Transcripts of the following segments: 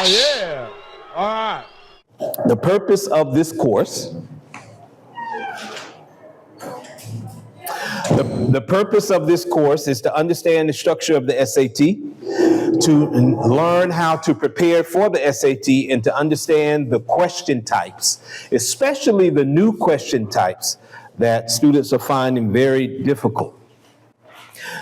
yeah. All right. The purpose of this course, the purpose of this course is to understand the structure of the SAT, to learn how to prepare for the SAT, and to understand the question types, especially the new question types that students are finding very difficult.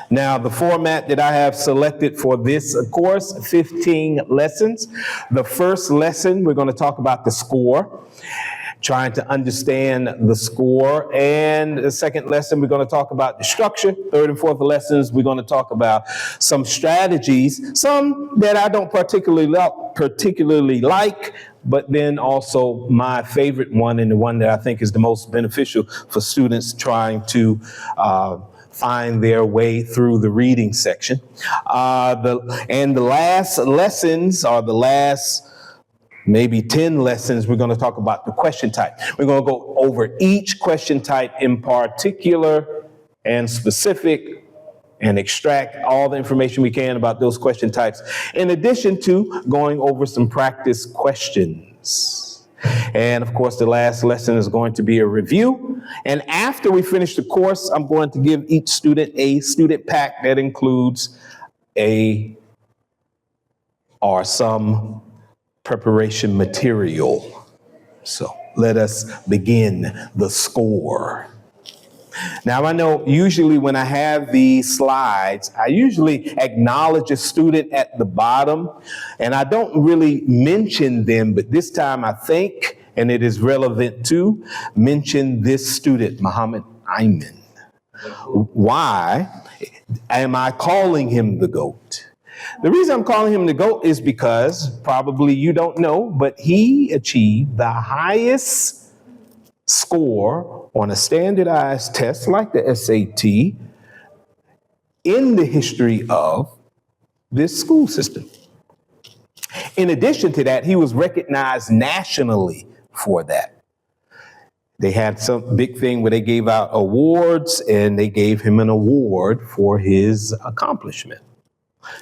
Now, the format that I have selected for this course, 15 lessons. The first lesson, we're going to talk about the score, trying to understand the score. And the second lesson, we're going to talk about the structure. Third and fourth lessons, we're going to talk about some strategies, some that I don't particularly like, but then also my favorite one, and the one that I think is the most beneficial for students trying to find their way through the reading section. The last lessons, or the last maybe 10 lessons, we're going to talk about the question type. We're going to go over each question type in particular and specific, and extract all the information we can about those question types, in addition to going over some practice questions. And of course, the last lesson is going to be a review. And after we finish the course, I'm going to give each student a student pack that includes some preparation material. So let us begin the score. Now, I know usually when I have these slides, I usually acknowledge a student at the bottom, and I don't really mention them, but this time I think, and it is relevant to, mention this student, Muhammad Ayman. Why am I calling him the GOAT? The reason I'm calling him the GOAT is because, probably you don't know, but he achieved the highest score on a standardized test like the SAT in the history of this school system. In addition to that, he was recognized nationally for that. They had some big thing where they gave out awards, and they gave him an award for his accomplishment.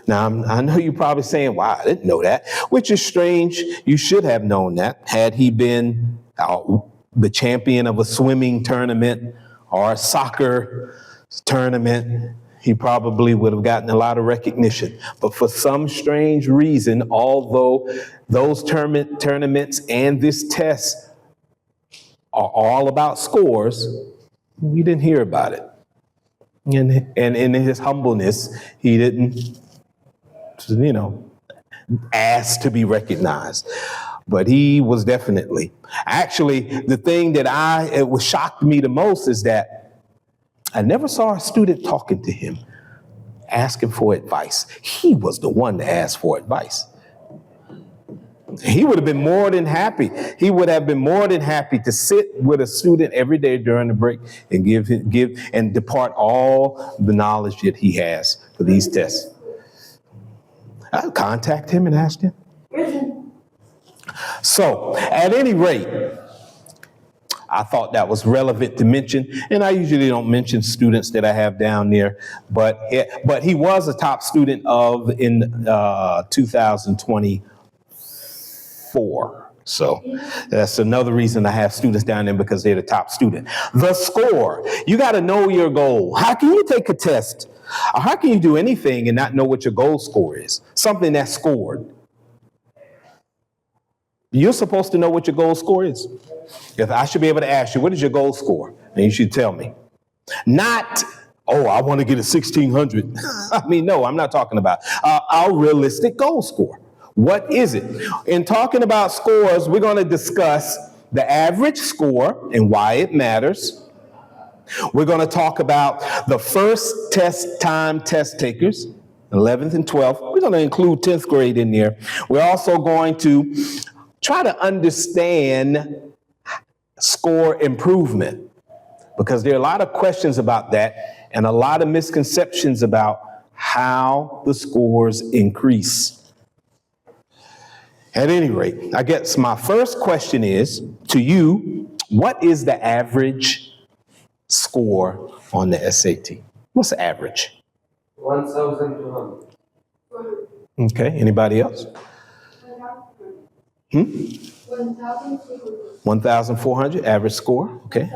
Now, I know you're probably saying, wow, I didn't know that, which is strange. You should have known that. Had he been the champion of a swimming tournament or a soccer tournament, he probably would have gotten a lot of recognition. But for some strange reason, although those tournaments and this test are all about scores, we didn't hear about it. And in his humbleness, he didn't, ask to be recognized. But he was definitely. Actually, the thing that shocked me the most is that I never saw a student talking to him, asking for advice. He was the one to ask for advice. He would have been more than happy. He would have been more than happy to sit with a student every day during the break and give and depart all the knowledge that he has for these tests. I'll contact him and ask him. So, at any rate, I thought that was relevant to mention, and I usually don't mention students that I have down there, but he was a top student in 2024. So that's another reason I have students down there, because they're the top student. The score. You got to know your goal. How can you take a test? Or how can you do anything and not know what your goal score is? Something that's scored. You're supposed to know what your goal score is. If I should be able to ask you, what is your goal score? And you should tell me. Not, I want to get a 1600. I mean, no, I'm not talking about our realistic goal score. What is it? In talking about scores, we're going to discuss the average score and why it matters. We're going to talk about the first test takers, 11th and 12th. We're going to include 10th grade in there. We're also going to try to understand score improvement, because there are a lot of questions about that and a lot of misconceptions about how the scores increase. At any rate, I guess my first question is to you, what is the average score on the SAT? What's the average? 1,200. Okay, anybody else? 1,400. 1,400 average score, okay.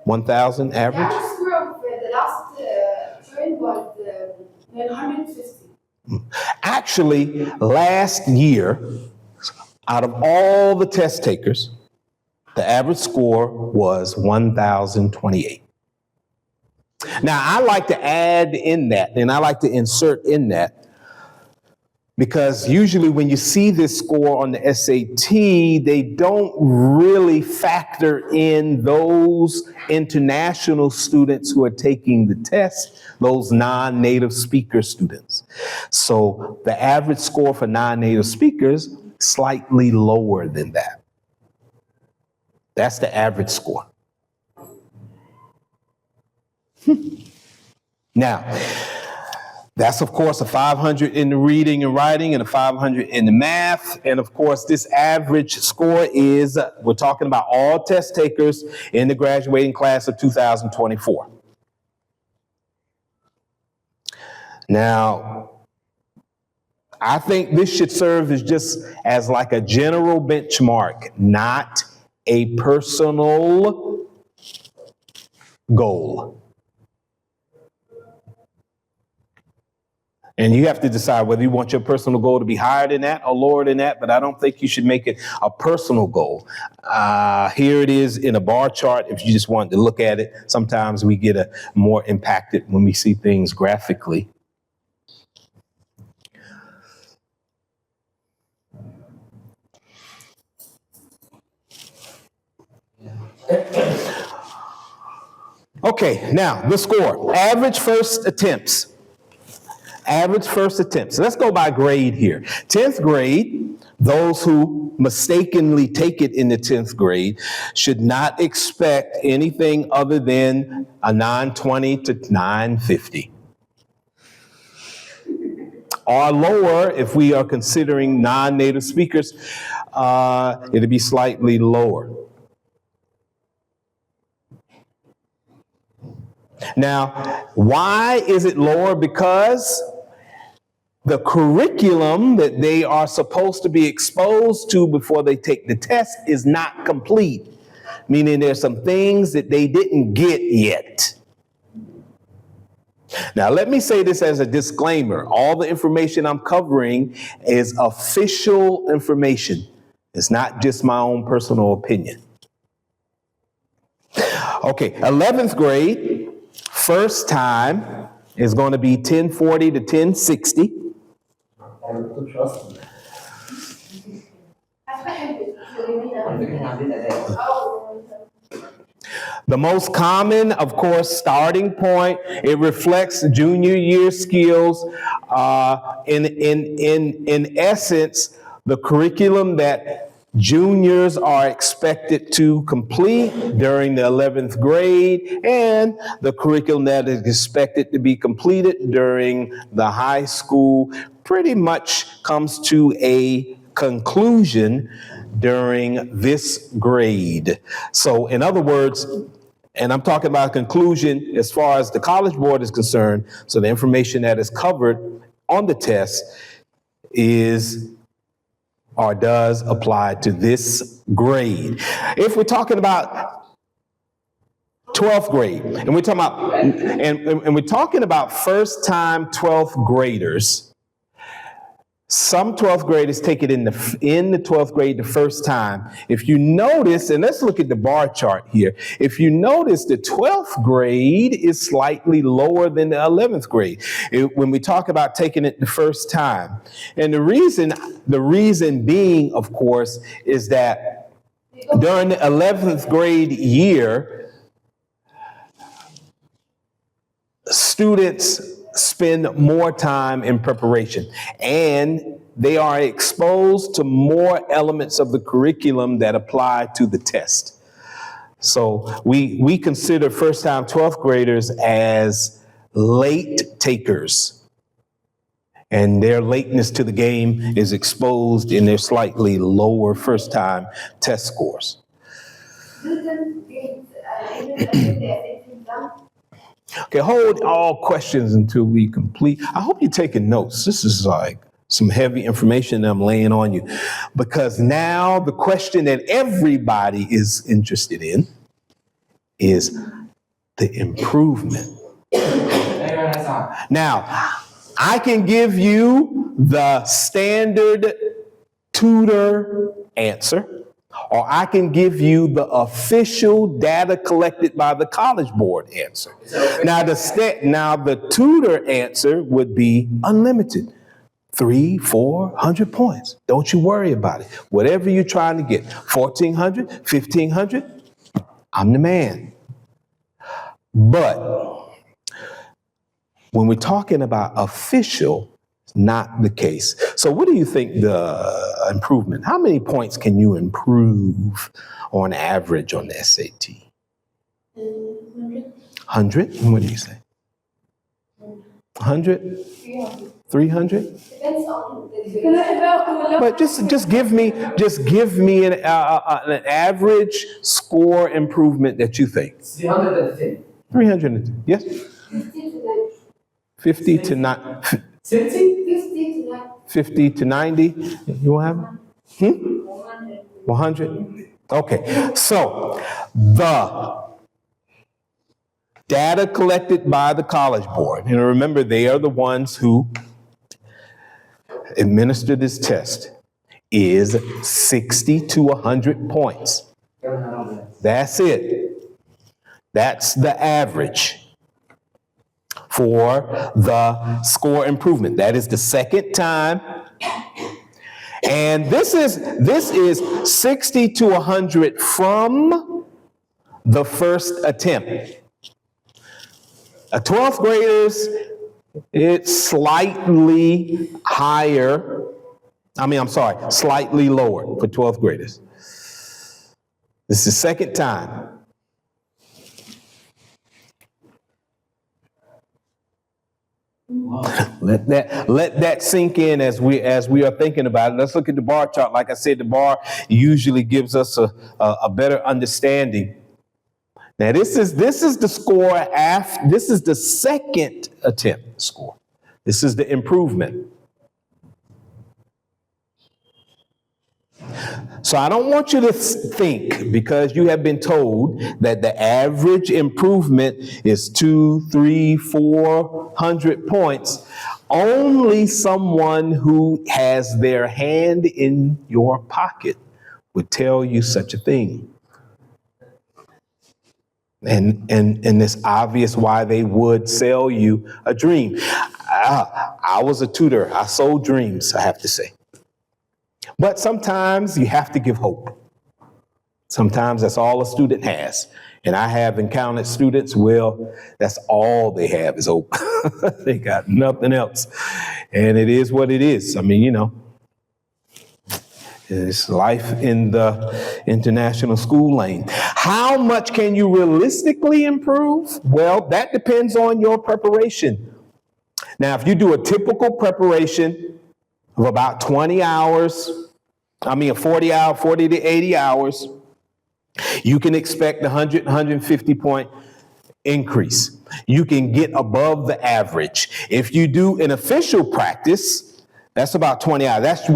1,000 The average. average score of the last term was 950. Actually, last year, out of all the test takers, the average score was 1,028. Now, I like to add in that, and I like to insert in that, because usually when you see this score on the SAT, they don't really factor in those international students who are taking the test, those non-native speaker students. So the average score for non-native speakers, slightly lower than that. That's the average score. Now, that's, of course, a 500 in the reading and writing and a 500 in the math. And, of course, this average score is, we're talking about all test takers in the graduating class of 2024. Now, I think this should serve as just as like a general benchmark, not a personal goal. And you have to decide whether you want your personal goal to be higher than that or lower than that, but I don't think you should make it a personal goal. Here it is in a bar chart. If you just want to look at it, sometimes we get more impacted when we see things graphically. Okay, now the score. Average first attempts. Average first attempts. Let's go by grade here. 10th grade, those who mistakenly take it in the 10th grade should not expect anything other than a 920 to 950. Or lower if we are considering non-native speakers, it'll be slightly lower. Now, why is it lower? Because the curriculum that they are supposed to be exposed to before they take the test is not complete, meaning there's some things that they didn't get yet. Now, let me say this as a disclaimer. All the information I'm covering is official information. It's not just my own personal opinion. Okay, 11th grade, first time is going to be 1040 to 1060. The most common, of course, starting point, it reflects junior year skills. In essence, the curriculum that juniors are expected to complete during the 11th grade and the curriculum that is expected to be completed during the high school pretty much comes to a conclusion during this grade. So in other words, and I'm talking about conclusion as far as the College Board is concerned, so the information that is covered on the test is or does apply to this grade. If we're talking about 12th grade, and we're talking about and we're talking about first-time 12th graders, some 12th graders take it in the 12th grade the first time. If you notice, and let's look at the bar chart here. If you notice, the 12th grade is slightly lower than the 11th grade when we talk about taking it the first time. And the reason being, of course, is that during the 11th grade year, students spend more time in preparation and they are exposed to more elements of the curriculum that apply to the test. So we consider first-time 12th graders as late takers, and their lateness to the game is exposed in their slightly lower first-time test scores. Okay, hold all questions until we complete. I hope you're taking notes. This is like some heavy information that I'm laying on you, because now the question that everybody is interested in is the improvement. Now, I can give you the standard tutor answer, or I can give you the official data collected by the College Board answer. Now, the tutor answer would be unlimited. 300, 400 points. Don't you worry about it. Whatever you're trying to get, 1,400, 1,500, I'm the man. But when we're talking about official, it's not the case. So what do you think the improvement? How many points can you improve on average on the SAT? 100? What do you say? 100? 300? Depends on the But just give me an average score improvement that you think. 310. 310. Yes? 50 to 50 to 50 to 90. You want to have it? 100. Okay. So the data collected by the College Board, and remember, they are the ones who administer this test, is 60 to 100 points. That's it. That's the average for the score improvement. That is the second time. And this is 60 to 100 from the first attempt. A 12th graders, it's slightly higher. Slightly lower for 12th graders. This is the second time. Let that sink in as we are thinking about it. Let's look at the bar chart. Like I said, the bar usually gives us a better understanding. Now this is the score after. This is the second attempt score. This is the improvement. So I don't want you to think, because you have been told that the average improvement is 200, 300, 400 points. Only someone who has their hand in your pocket would tell you such a thing. And it's obvious why they would sell you a dream. I was a tutor. I sold dreams, I have to say. But sometimes you have to give hope. Sometimes that's all a student has. And I have encountered students, well, that's all they have is hope. They got nothing else. And it is what it is. I mean, it's life in the international school lane. How much can you realistically improve? Well, that depends on your preparation. Now, if you do a typical preparation of about 20 hours, 40 to 80 hours, you can expect 100, 150 point increase. You can get above the average. If you do an official practice, that's about 20 hours. That's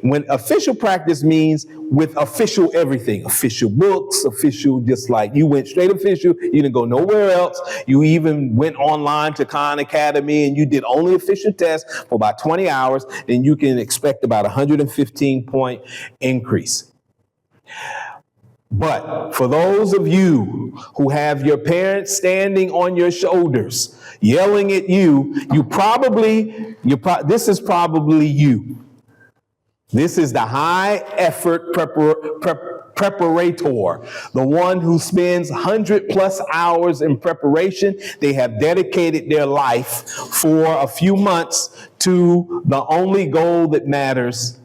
when official practice means with official everything, official books, official, just like you went straight official, you didn't go nowhere else. You even went online to Khan Academy and you did only official tests for about 20 hours, then you can expect about 115 point increase. But for those of you who have your parents standing on your shoulders, yelling at you, this is probably you. This is the high effort preparator, the one who spends 100+ hours in preparation. They have dedicated their life for a few months to the only goal that matters,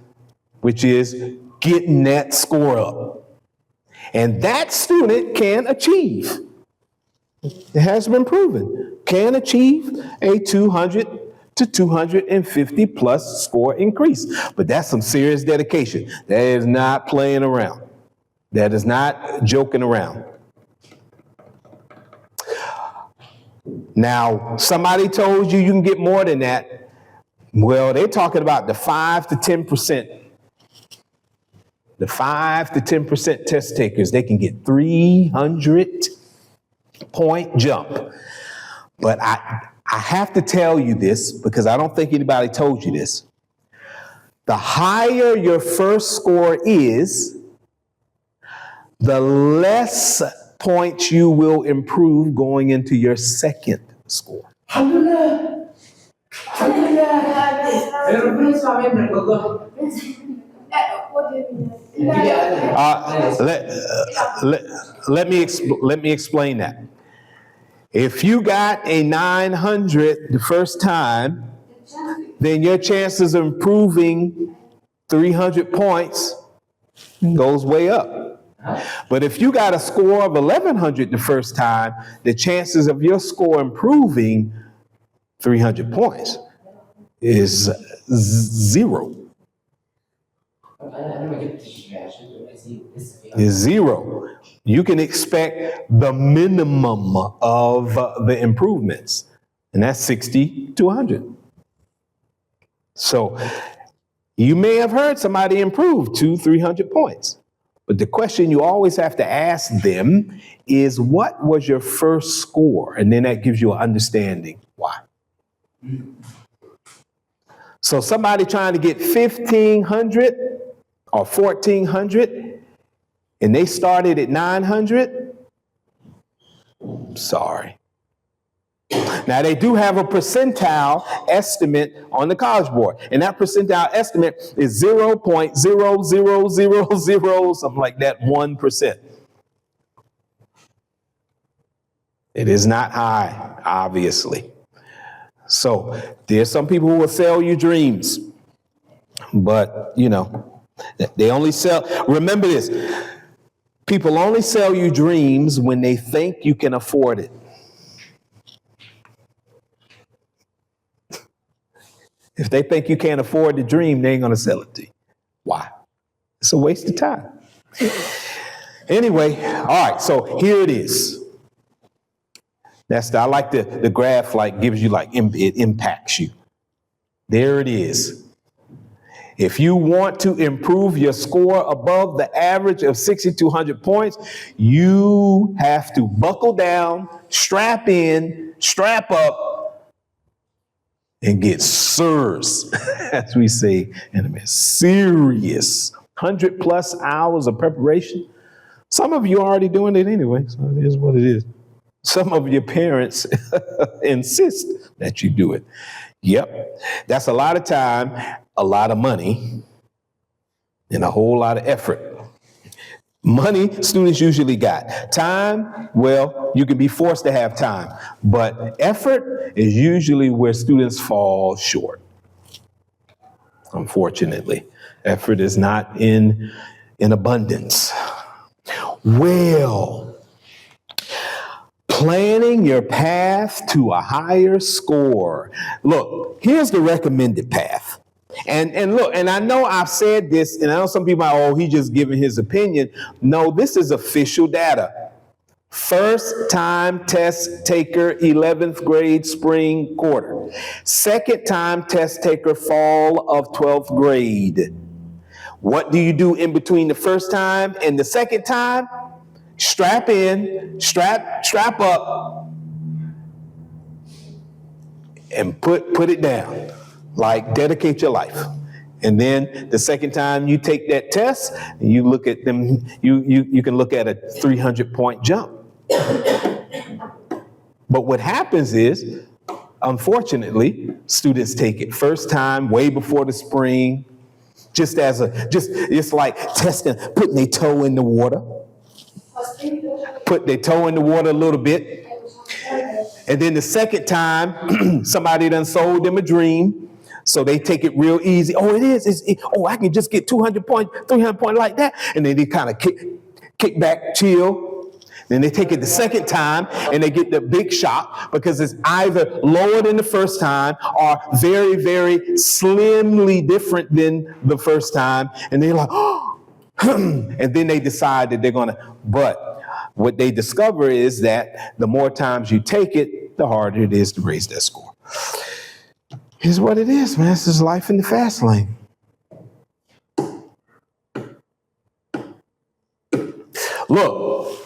which is getting that score up. And that student can achieve. It has been proven, can achieve a 200 to 250 plus score increase. But that's some serious dedication. That is not playing around. That is not joking around. Now, somebody told you can get more than that. Well, they're talking about the 5 to 10%. The 5 to 10% test takers, they can get 300-point jump. But I have to tell you this because I don't think anybody told you this. The higher your first score is, the less points you will improve going into your second score. What do you mean? Let me explain that. If you got a 900 the first time, then your chances of improving 300 points goes way up. But if you got a score of 1100 the first time, the chances of your score improving 300 points is zero. Is zero. You can expect the minimum of the improvements, and that's 60 to 100. So you may have heard somebody improve 200-300 points, but the question you always have to ask them is, what was your first score? And then that gives you an understanding why. So somebody trying to get 1,500 or 1,400 and they started at 900, sorry. Now they do have a percentile estimate on the College Board, and that percentile estimate is 0.0000, something like that, 1%. It is not high, obviously. So there's some people who will sell you dreams, but you know, they only sell, remember this, people only sell you dreams when they think you can afford it. If they think you can't afford the dream, they ain't gonna sell it to you. Why? It's a waste of time. Anyway, all right, so here it is. I like the graph, like gives you like, it impacts you. There it is. If you want to improve your score above the average of 6,200 points, you have to buckle down, strap in, strap up, and get serious, as we say in America, serious. 100+ hours of preparation. Some of you are already doing it anyway, so it is what it is. Some of your parents insist that you do it. Yep, that's a lot of time, a lot of money, and a whole lot of effort. Money, students usually got. Time, well, you can be forced to have time, but effort is usually where students fall short. Unfortunately, effort is not in abundance. Well, planning your path to a higher score. Look, here's the recommended path. And look, and I know I've said this, and I know some people are, oh, he's just giving his opinion. No, this is official data. First time test taker, 11th grade spring quarter. Second time test taker, fall of 12th grade. What do you do in between the first time and the second time? Strap in, strap up, and put it down. Like, dedicate your life. And then the second time you take that test, you look at them, you can look at a 300-point jump. But what happens is, unfortunately, students take it first time, way before the spring, it's like testing, putting their toe in the water. Put their toe in the water a little bit. And then the second time, somebody done sold them a dream. So they take it real easy. Oh, it is. I can just get 200 points, 300 points like that. And then they kind of kick back, chill. Then they take it the second time and they get the big shock because it's either lower than the first time or very, very slimly different than the first time. And they're like, oh, and then they decide that they're going to, but what they discover is that the more times you take it, the harder it is to raise that score. Is what it is, man. This is life in the fast lane. Look,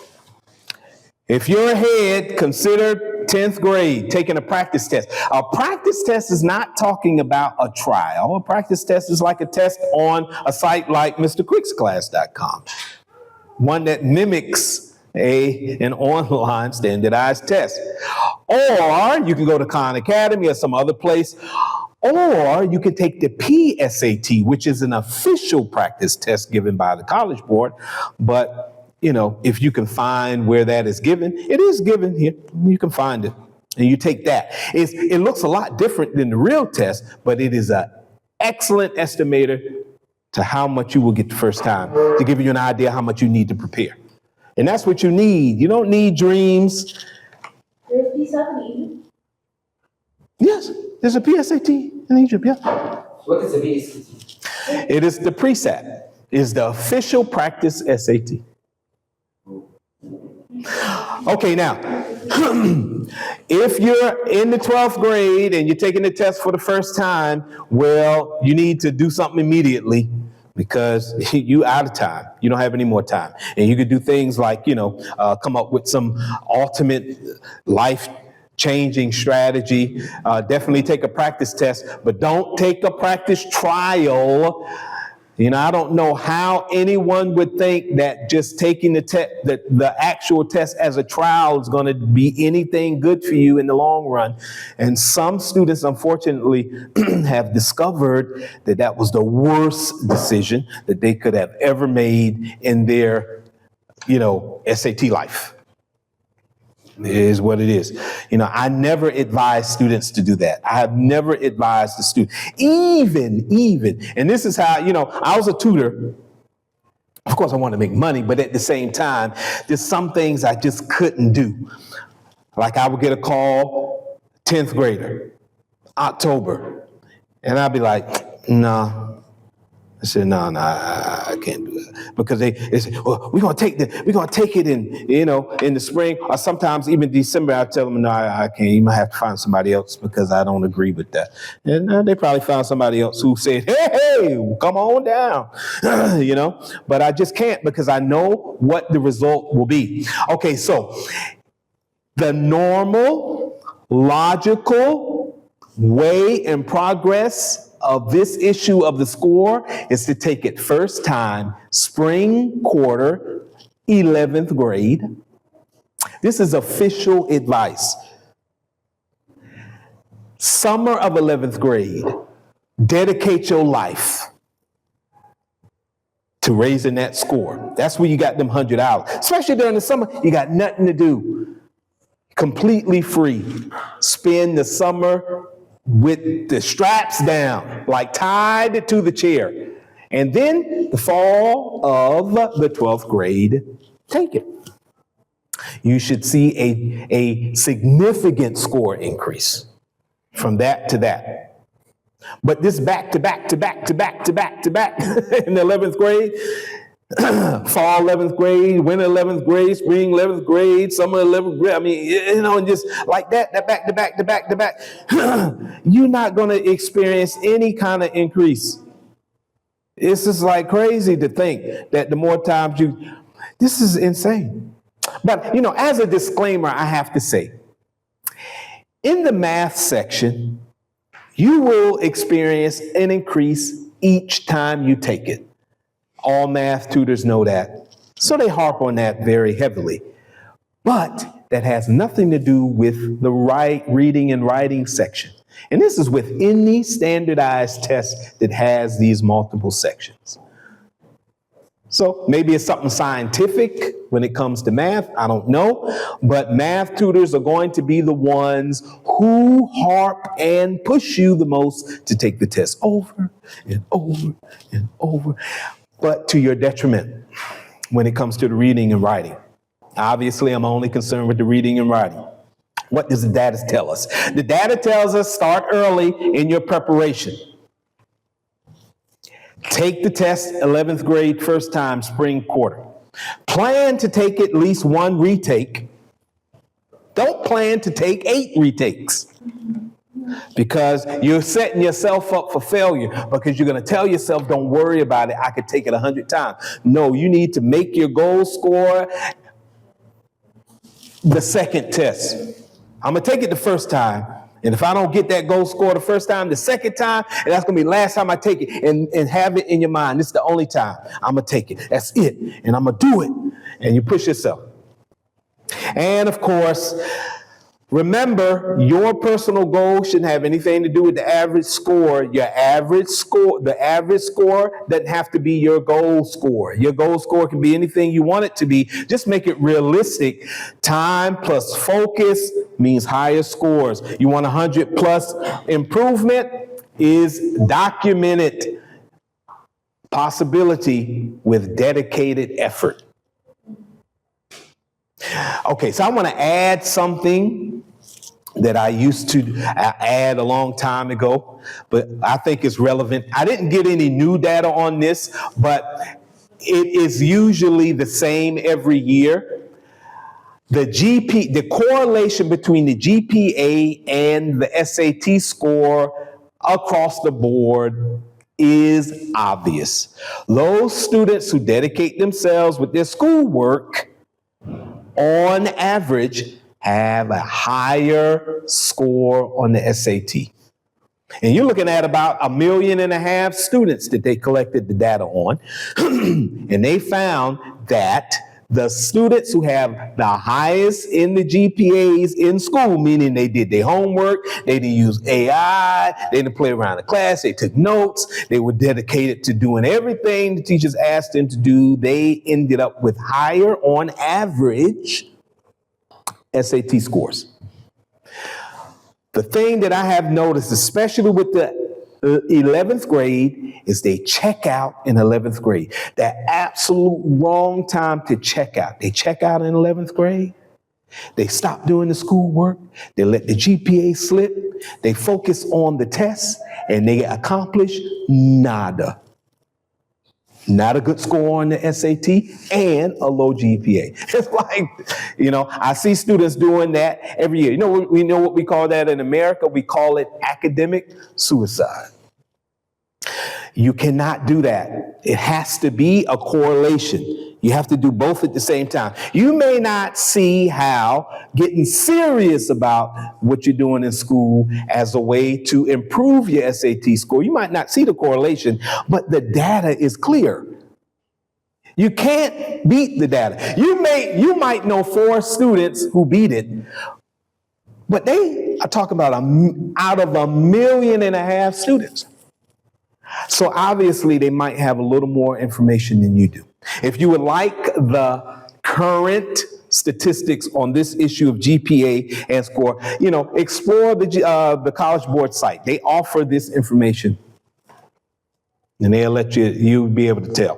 if you're ahead, consider 10th grade taking a practice test. A practice test is not talking about a trial. A practice test is like a test on a site like MrQuicksClass.com, one that mimics an online standardized test. Or you can go to Khan Academy or some other place, or you can take the PSAT, which is an official practice test given by the College Board. But, you know, if you can find where that is given, it is given here. You can find it. And you take that. It looks a lot different than the real test, but it is an excellent estimator to how much you will get the first time, to give you an idea how much you need to prepare. And that's what you need. You don't need dreams. There's PSAT in Egypt? Yes, there's a PSAT in Egypt, yeah. What is the PSAT? It is the PreSAT. It's the official practice SAT. Okay, now, if you're in the 12th grade and you're taking the test for the first time, well, you need to do something immediately because you out of time. You don't have any more time. And you could do things like, come up with some ultimate life-changing strategy. Definitely take a practice test, but don't take a practice trial. I don't know how anyone would think that just taking the actual test as a trial is going to be anything good for you in the long run. And some students, unfortunately, have discovered that that was the worst decision that they could have ever made in their, SAT life. It is what it is. I never advise students to do that. I have never advised the student, even, and this is how, I was a tutor. Of course, I want to make money, but at the same time, there's some things I just couldn't do. Like I would get a call, 10th grader, October, and I'd be like, nah. I said, no, I can't do that. Because they say, well, we're gonna take it in the spring, or sometimes even December. I tell them, no, I can't. You might have to find somebody else because I don't agree with that. And they probably found somebody else who said, hey, come on down, But I just can't because I know what the result will be. Okay, so the normal, logical way and progress of this issue of the score is to take it first time, spring quarter, 11th grade. This is official advice. Summer of 11th grade, dedicate your life to raising that score. That's where you got them 100 hours. Especially during the summer, you got nothing to do. Completely free. Spend the summer with the straps down, like tied to the chair. And then the fall of the 12th grade, take it. You should see a significant score increase from that to that. But this back to back in the 11th grade, fall 11th grade, winter 11th grade, spring 11th grade, summer 11th grade. I mean, and just like that back to back. You're not going to experience any kind of increase. It's just like crazy to think that the more times this is insane. But, as a disclaimer, I have to say, in the math section, you will experience an increase each time you take it. All math tutors know that. So they harp on that very heavily. But that has nothing to do with the reading and writing section. And this is with any standardized test that has these multiple sections. So maybe it's something scientific when it comes to math. I don't know. But math tutors are going to be the ones who harp and push you the most to take the test over and over and over. But to your detriment when it comes to the reading and writing. Obviously, I'm only concerned with the reading and writing. What does the data tell us? The data tells us start early in your preparation. Take the test 11th grade first time, spring quarter. Plan to take at least one retake. Don't plan to take 8 retakes. Because you're setting yourself up for failure because you're going to tell yourself, don't worry about it. I could take it 100 times. No, you need to make your goal score the second test. I'm going to take it the first time. And if I don't get that goal score the first time, the second time, and that's going to be the last time I take it, and have it in your mind. This is the only time I'm going to take it. That's it. And I'm going to do it. And you push yourself. And of course, remember, your personal goal shouldn't have anything to do with the average score. The average score doesn't have to be your goal score. Your goal score can be anything you want it to be. Just make it realistic. Time plus focus means higher scores. You want 100 plus improvement is documented possibility with dedicated effort. Okay, so I want to add something that I used to add a long time ago, but I think it's relevant. I didn't get any new data on this, but it is usually the same every year. The correlation between the GPA and the SAT score across the board is obvious. Those students who dedicate themselves with their schoolwork, on average, have a higher score on the SAT. And you're looking at about 1.5 million students that they collected the data on. And they found that the students who have the highest in the GPAs in school, meaning they did their homework, they didn't use AI, they didn't play around in class, they took notes, they were dedicated to doing everything the teachers asked them to do, they ended up with higher, on average, SAT scores. The thing that I have noticed, especially with the 11th grade, is they check out in 11th grade. The absolute wrong time to check out. They check out in 11th grade. They stop doing the schoolwork. They let the GPA slip. They focus on the tests and they accomplish nada. Not a good score on the SAT and a low GPA. It's like, I see students doing that every year. We know what we call that in America? We call it academic suicide. You cannot do that. It has to be a correlation. You have to do both at the same time. You may not see how getting serious about what you're doing in school as a way to improve your SAT score. You might not see the correlation, but the data is clear. You can't beat the data. You might know 4 students who beat it, but they are talking about out of 1.5 million students. So obviously they might have a little more information than you do. If you would like the current statistics on this issue of GPA and score, explore the College Board site. They offer this information and they'll let you'll be able to tell.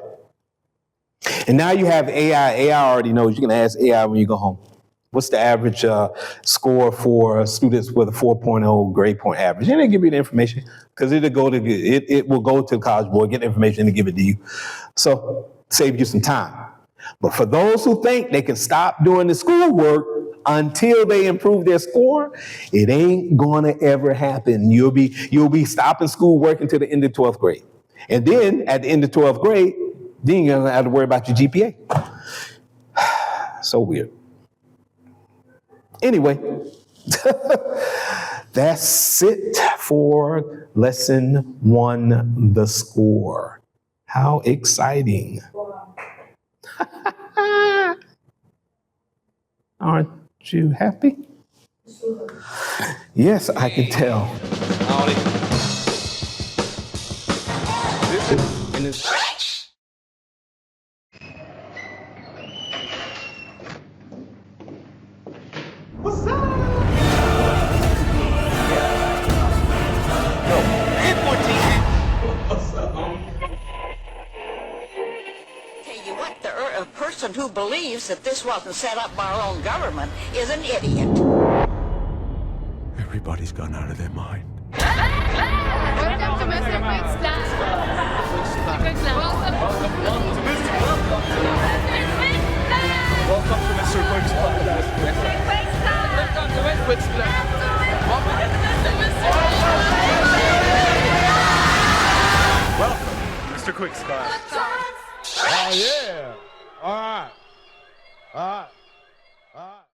And now you have AI. AI already knows. You can ask AI when you go home. What's the average score for students with a 4.0 grade point average? And they give you the information because it will go to the College Board, get the information and give it to you. So save you some time. But for those who think they can stop doing the schoolwork until they improve their score, it ain't gonna ever happen. You'll be stopping schoolwork until the end of 12th grade. And then at the end of 12th grade, then you're gonna have to worry about your GPA. So weird. Anyway, that's it for lesson 1, the score. How exciting. Aren't you happy? Yes, I can tell. What's up? Tell you what, a person who believes that this wasn't set up by our own government is an idiot. Everybody's gone out of their mind. Welcome to Mr. Quick's class. Welcome to Mr. Quick's class. Welcome to Mr. Quick's class. Welcome to Mr. Quick's class. Welcome to Mr. Welcome, Mr. Quickscott. Oh, yeah. All right. All right.